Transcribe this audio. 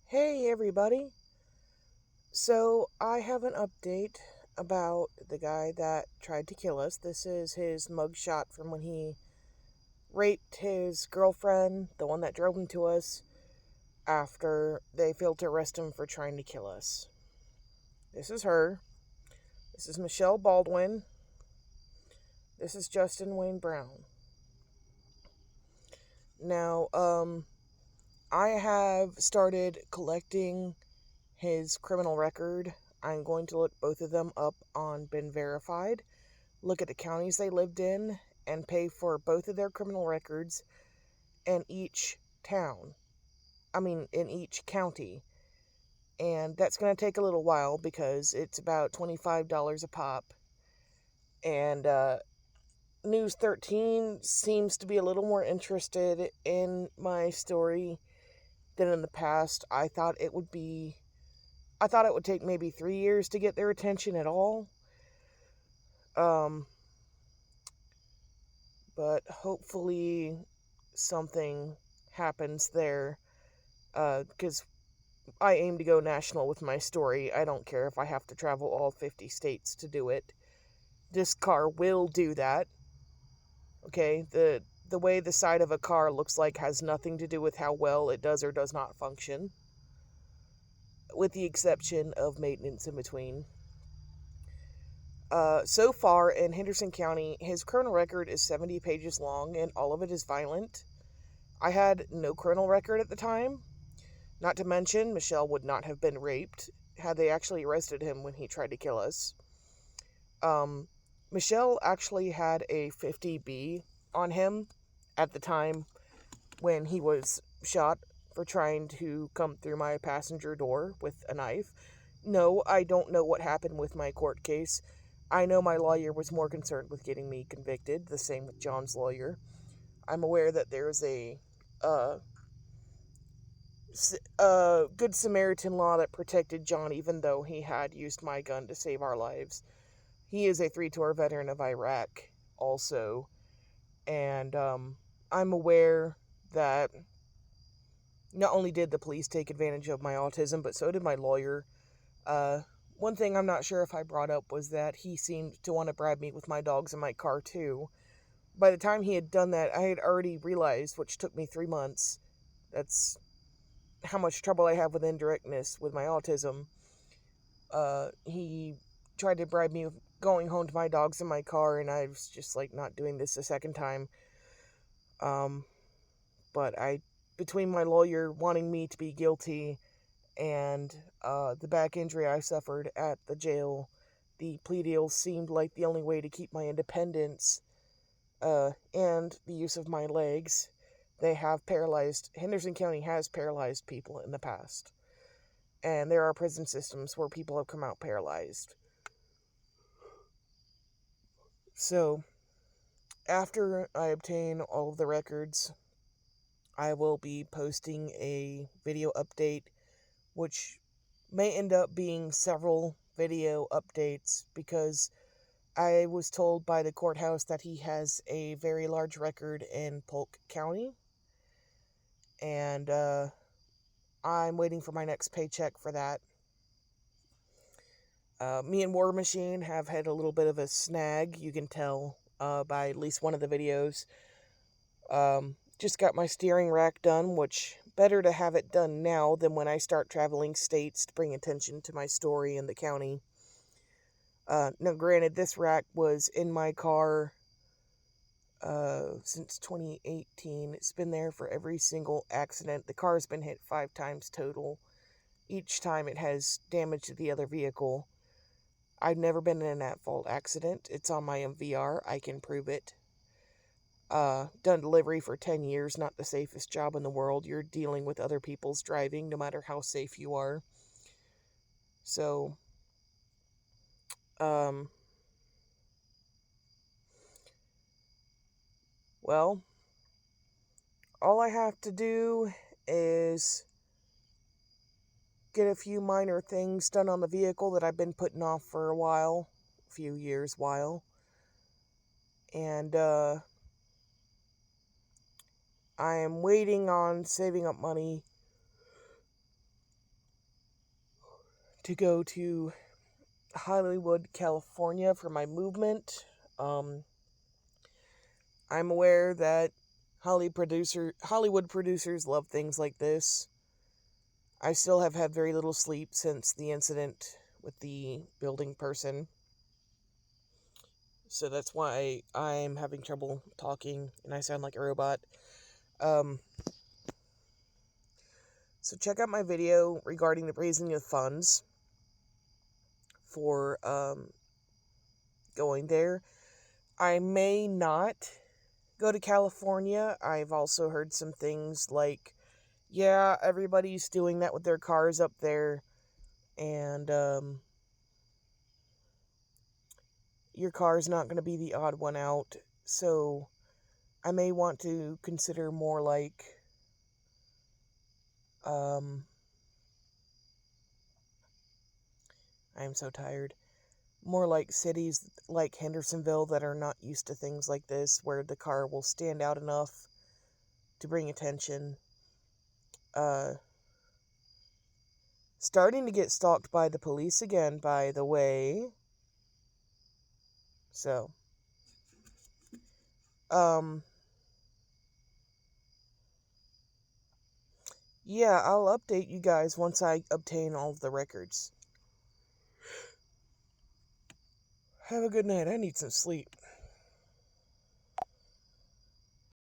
Hey everybody. So I have an update about the guy that tried to kill us. This is his mugshot from when he raped his girlfriend, the one that drove him to us, after they failed to arrest him for trying to kill us. This is her. This is Michelle Baldwin. This is Justin Wayne Brown. Now, I have started collecting his criminal record. I'm going to look both of them up on Been Verified, look at the counties they lived in, and pay for both of their criminal records in each town. In each county. And that's going to take a little while because it's about $25 a pop. And News 13 seems to be a little more interested in my story than in the past. I thought it would take maybe 3 years to get their attention at all. But hopefully something happens there. Because I aim to go national with my story. I don't care if I have to travel all 50 states to do it. This car will do that. Okay, the way the side of a car looks like has nothing to do with how well it does or does not function, with the exception of maintenance in between. So far in Henderson County, his criminal record is 70 pages long, and all of it is violent. I had no criminal record at the time. Not to mention, Michelle would not have been raped had they actually arrested him when he tried to kill us. Michelle actually had a 50B on him at the time when he was shot for trying to come through my passenger door with a knife. No, I don't know what happened with my court case. I know my lawyer was more concerned with getting me convicted, the same with John's lawyer. I'm aware that there's a Good Samaritan law that protected John even though he had used my gun to save our lives. He is a 3-tour veteran of Iraq also. And I'm aware that not only did the police take advantage of my autism, but so did my lawyer. One thing I'm not sure if I brought up was that he seemed to want to bribe me with my dogs in my car too. By the time he had done that, I had already realized, which took me 3 months, that's how much trouble I have with indirectness with my autism. He tried to bribe me with going home to my dogs in my car, and I was just like, not doing this a second time. But between my lawyer wanting me to be guilty and the back injury I suffered at the jail, the plea deal seemed like the only way to keep my independence and the use of my legs. Henderson County has paralyzed people in the past. And there are prison systems where people have come out paralyzed. So, after I obtain all of the records, I will be posting a video update, which may end up being several video updates because I was told by the courthouse that he has a very large record in Polk County. And I'm waiting for my next paycheck for that. Me and War Machine have had a little bit of a snag, you can tell by at least one of the videos. Just got my steering rack done, which better to have it done now than when I start traveling states to bring attention to my story in the county. Now, granted, this rack was in my car since 2018. It's been there for every single accident. The car's been hit 5 times total. Each time it has damaged the other vehicle. I've never been in an at-fault accident. It's on my MVR. I can prove it. Done delivery for 10 years. Not the safest job in the world. You're dealing with other people's driving, no matter how safe you are. So, well, all I have to do is get a few minor things done on the vehicle that I've been putting off for a few years. And, I am waiting on saving up money to go to Hollywood, California for my movement. I'm aware that Hollywood producers love things like this. I still have had very little sleep since the incident with the building person. So that's why I'm having trouble talking and I sound like a robot. Um, so check out my video regarding the raising of funds for going there. I may not go to California. I've also heard some things like, yeah, everybody's doing that with their cars up there, and your car's not going to be the odd one out. So I may want to consider more like I'm so tired. More like cities like Hendersonville that are not used to things like this, where the car will stand out enough to bring attention. Starting to get stalked by the police again, by the way. So, yeah, I'll update you guys once I obtain all of the records. Have a good night. I need some sleep.